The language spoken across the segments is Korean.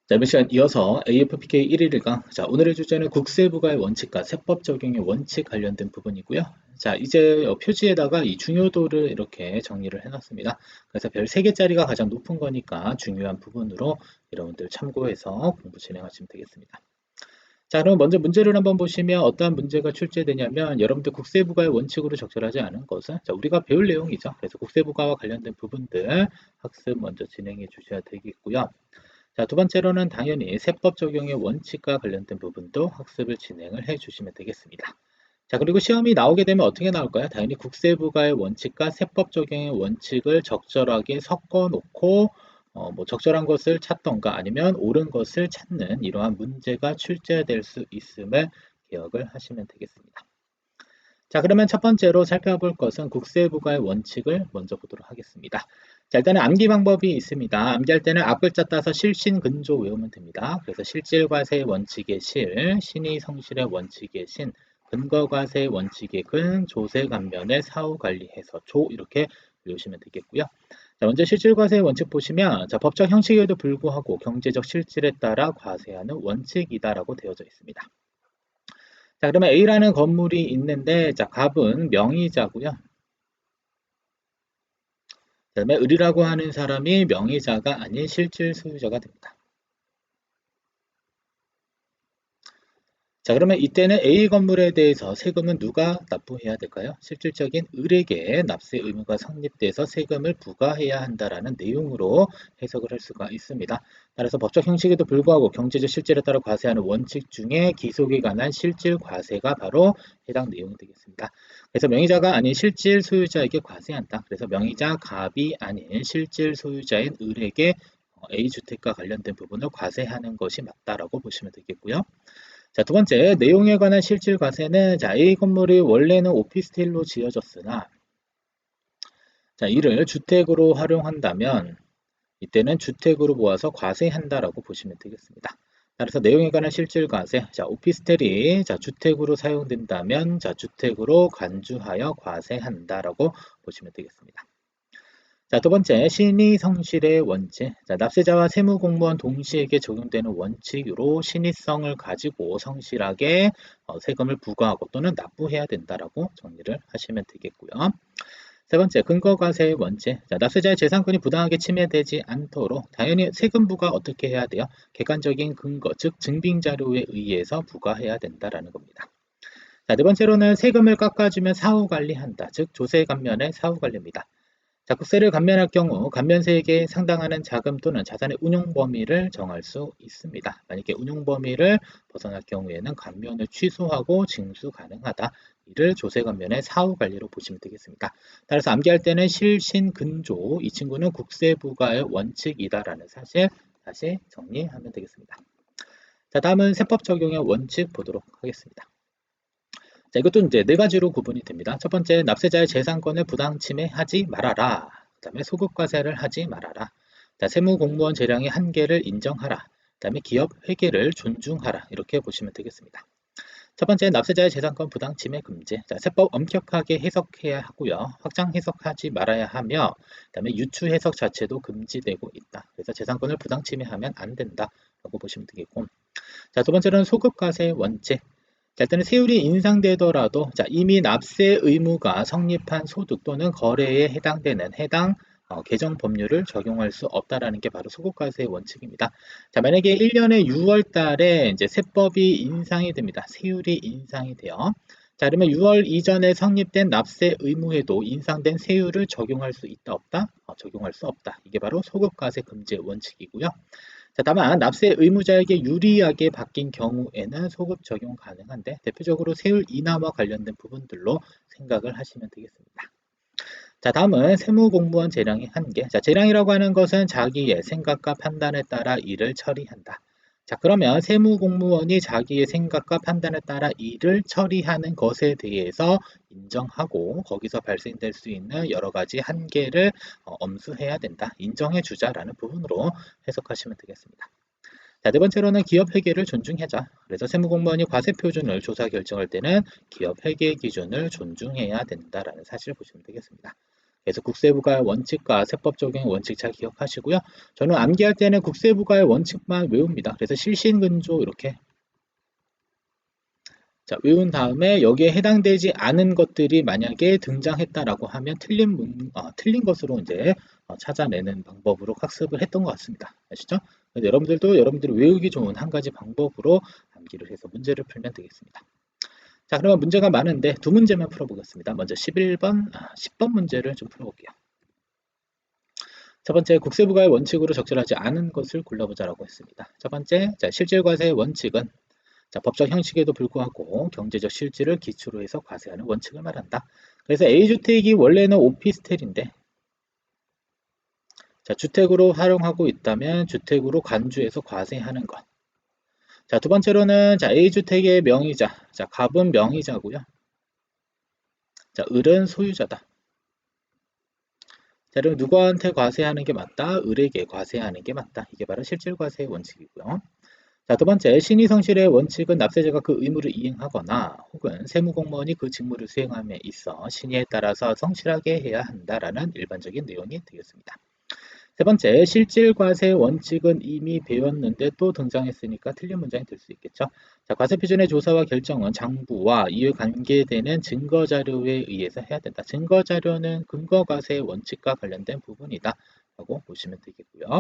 자, 이번 시간 이어서 AFPK 111강. 자, 오늘의 주제는 국세부가의 원칙과 세법 적용의 원칙 관련된 부분이고요. 자, 이제 표지에다가 이 중요도를 이렇게 정리를 해놨습니다. 그래서 별 3개짜리가 가장 높은 거니까 중요한 부분으로 여러분들 참고해서 공부 진행하시면 되겠습니다. 자, 그럼 먼저 문제를 한번 보시면 어떠한 문제가 출제되냐면 여러분들 국세부가의 원칙으로 적절하지 않은 것은 자, 우리가 배울 내용이죠. 그래서 국세부가와 관련된 부분들 학습 먼저 진행해 주셔야 되겠고요. 자, 두 번째로는 당연히 세법 적용의 원칙과 관련된 부분도 학습을 진행을 해 주시면 되겠습니다. 자, 그리고 시험이 나오게 되면 어떻게 나올까요? 당연히 국세부가의 원칙과 세법 적용의 원칙을 적절하게 섞어 놓고 뭐 적절한 것을 찾던가 아니면 옳은 것을 찾는 이러한 문제가 출제될 수 있음을 기억을 하시면 되겠습니다. 자, 그러면 첫 번째로 살펴볼 것은 국세부가의 원칙을 먼저 보도록 하겠습니다. 자, 일단은 암기 방법이 있습니다. 암기할 때는 앞글자 따서 실신근조 외우면 됩니다. 그래서 실질과세의 원칙의 실, 신의 성실의 원칙의 신, 근거과세의 원칙의 근, 조세간면의 사후관리해서 조 이렇게 외우시면 되겠고요. 자, 먼저 실질과세의 원칙 보시면 자, 법적 형식에도 불구하고 경제적 실질에 따라 과세하는 원칙이다라고 되어져 있습니다. 자, 그러면 A라는 건물이 있는데, 자, 갑은 명의자고요. 그다음에 을이라고 하는 사람이 명의자가 아닌 실질 소유자가 됩니다. 자, 그러면 이때는 A 건물에 대해서 세금은 누가 납부해야 될까요? 실질적인 을에게 납세 의무가 성립돼서 세금을 부과해야 한다라는 내용으로 해석을 할 수가 있습니다. 따라서 법적 형식에도 불구하고 경제적 실질에 따라 과세하는 원칙 중에 기속에 관한 실질 과세가 바로 해당 내용이 되겠습니다. 그래서 명의자가 아닌 실질 소유자에게 과세한다. 그래서 명의자 갑이 아닌 실질 소유자인 을에게 A주택과 관련된 부분을 과세하는 것이 맞다라고 보시면 되겠고요. 자, 두 번째, 내용에 관한 실질 과세는 자, A 건물이 원래는 오피스텔로 지어졌으나 자, 이를 주택으로 활용한다면 이때는 주택으로 모아서 과세한다라고 보시면 되겠습니다. 따라서 내용에 관한 실질 과세, 자, 오피스텔이 자, 주택으로 사용된다면 자, 주택으로 간주하여 과세한다라고 보시면 되겠습니다. 자, 두 번째, 신의 성실의 원칙. 자, 납세자와 세무공무원 동시에게 적용되는 원칙으로 신의성을 가지고 성실하게 세금을 부과하고 또는 납부해야 된다라고 정리를 하시면 되겠고요. 세 번째, 근거과세의 원칙. 자, 납세자의 재산권이 부당하게 침해되지 않도록 당연히 세금부가 어떻게 해야 돼요? 객관적인 근거, 즉 증빙자료에 의해서 부과해야 된다라는 겁니다. 자, 네 번째로는 세금을 깎아주면 사후관리한다. 즉 조세감면의 사후관리입니다. 자국세를 감면할 경우 감면세액에 상당하는 자금 또는 자산의 운용 범위를 정할 수 있습니다. 만약에 운용 범위를 벗어날 경우에는 감면을 취소하고 징수 가능하다. 이를 조세 감면의 사후 관리로 보시면 되겠습니다. 따라서 암기할 때는 실신근조 이 친구는 국세부가의 원칙이다라는 사실 다시 정리하면 되겠습니다. 자, 다음은 세법 적용의 원칙 보도록 하겠습니다. 자, 이것도 이제 네 가지로 구분이 됩니다. 첫 번째, 납세자의 재산권을 부당 침해하지 말아라. 그 다음에 소급과세를 하지 말아라. 자, 세무공무원 재량의 한계를 인정하라. 그 다음에 기업 회계를 존중하라. 이렇게 보시면 되겠습니다. 첫 번째, 납세자의 재산권 부당 침해 금지. 자, 세법 엄격하게 해석해야 하고요. 확장 해석하지 말아야 하며, 그 다음에 유추 해석 자체도 금지되고 있다. 그래서 재산권을 부당 침해하면 안 된다라고 보시면 되겠고, 자, 두 번째는 소급과세 원칙. 자, 일단은 세율이 인상되더라도 자, 이미 납세 의무가 성립한 소득 또는 거래에 해당되는 해당 개정 법률을 적용할 수 없다라는 게 바로 소급과세의 원칙입니다. 자, 만약에 1년에 6월 달에 이제 세법이 인상이 됩니다. 세율이 인상이 돼요. 자, 그러면 6월 이전에 성립된 납세 의무에도 인상된 세율을 적용할 수 있다, 없다? 적용할 수 없다. 이게 바로 소급과세 금지의 원칙이고요. 자, 다만 납세 의무자에게 유리하게 바뀐 경우에는 소급 적용 가능한데 대표적으로 세율 인하와 관련된 부분들로 생각을 하시면 되겠습니다. 자, 다음은 세무공무원 재량의 한계. 자, 재량이라고 하는 것은 자기의 생각과 판단에 따라 일을 처리한다. 자, 그러면 세무공무원이 자기의 생각과 판단에 따라 일을 처리하는 것에 대해서 인정하고 거기서 발생될 수 있는 여러 가지 한계를 엄수해야 된다. 인정해 주자라는 부분으로 해석하시면 되겠습니다. 자, 네 번째로는 기업 회계를 존중하자. 그래서 세무공무원이 과세 표준을 조사 결정할 때는 기업 회계 기준을 존중해야 된다라는 사실을 보시면 되겠습니다. 그래서 국세부가의 원칙과 세법 적용의 원칙 잘 기억하시고요. 저는 암기할 때는 국세부가의 원칙만 외웁니다. 그래서 실신근조 이렇게 자, 외운 다음에 여기에 해당되지 않은 것들이 만약에 등장했다라고 하면 틀린 것으로 이제 찾아내는 방법으로 학습을 했던 것 같습니다. 아시죠? 그래서 여러분들도 여러분들이 외우기 좋은 한 가지 방법으로 암기를 해서 문제를 풀면 되겠습니다. 자, 그러면 문제가 많은데 두 문제만 풀어보겠습니다. 먼저 10번 문제를 좀 풀어볼게요. 첫 번째, 국세부가의 원칙으로 적절하지 않은 것을 골라보자라고 했습니다. 첫 번째, 자, 실질과세의 원칙은 자, 법적 형식에도 불구하고 경제적 실질을 기초로 해서 과세하는 원칙을 말한다. 그래서 A주택이 원래는 오피스텔인데 자, 주택으로 활용하고 있다면 주택으로 간주해서 과세하는 것. 자, 두 번째로는 자, A주택의 명의자. 자, 갑은 명의자고요. 자, 을은 소유자다. 자, 그럼 누구한테 과세하는 게 맞다? 을에게 과세하는 게 맞다. 이게 바로 실질과세의 원칙이고요. 자, 두 번째, 신의성실의 원칙은 납세자가 그 의무를 이행하거나 혹은 세무공무원이 그 직무를 수행함에 있어 신의에 따라서 성실하게 해야 한다라는 일반적인 내용이 되겠습니다. 세 번째, 실질과세 원칙은 이미 배웠는데 또 등장했으니까 틀린 문장이 될 수 있겠죠. 자, 과세표준의 조사와 결정은 장부와 이에 관계되는 증거자료에 의해서 해야 된다. 증거자료는 근거과세 원칙과 관련된 부분이다 라고 보시면 되겠고요.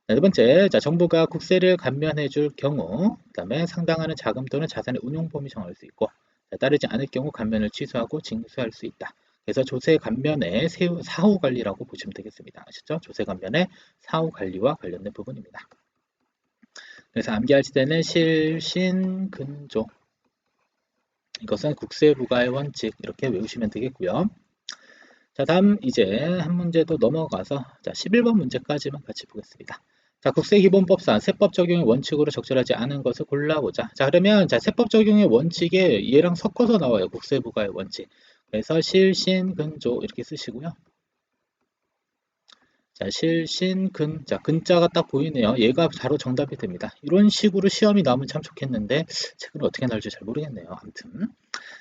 네 번째, 자, 정부가 국세를 감면해 줄 경우, 그 다음에 상당하는 자금 또는 자산의 운용 범위 정할 수 있고, 자, 따르지 않을 경우 감면을 취소하고 징수할 수 있다. 그래서 조세 감면의 사후 관리라고 보시면 되겠습니다. 아시죠? 조세 감면의 사후 관리와 관련된 부분입니다. 그래서 암기할 때는 실신근조. 이것은 국세부가의 원칙 이렇게 외우시면 되겠고요. 자, 다음 이제 한 문제 더 넘어가서 자, 11번 문제까지만 같이 보겠습니다. 자, 국세기본법상 세법 적용의 원칙으로 적절하지 않은 것을 골라보자. 자, 그러면 자, 세법 적용의 원칙에 얘랑 섞어서 나와요. 국세부가의 원칙. 그래서 실신근조 이렇게 쓰시고요. 자, 실신근, 자, 근자가 딱 보이네요. 얘가 바로 정답이 됩니다. 이런 식으로 시험이 나오면 참 좋겠는데 책은 어떻게 나올지 잘 모르겠네요. 아무튼.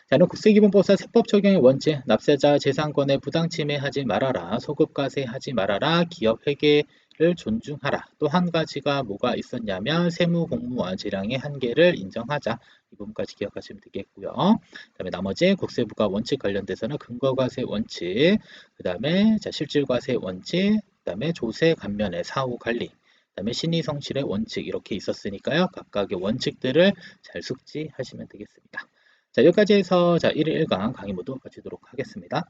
자, 는 국세기본법상 세법 적용의 원칙, 납세자 재산권에 부당 침해하지 말아라, 소급과세하지 말아라, 기업 회계를 존중하라. 또 한 가지가 뭐가 있었냐면 세무공무원 재량의 한계를 인정하자. 이 부분까지 기억하시면 되겠고요. 그다음에 나머지 국세부가 원칙 관련돼서는 근거과세 원칙, 그다음에 자, 실질과세 원칙, 그다음에 조세 감면의 사후 관리, 그다음에 신의성실의 원칙 이렇게 있었으니까요. 각각의 원칙들을 잘 숙지하시면 되겠습니다. 자, 여기까지 해서 자, 1일 1강 강의 모두 마치도록 하겠습니다.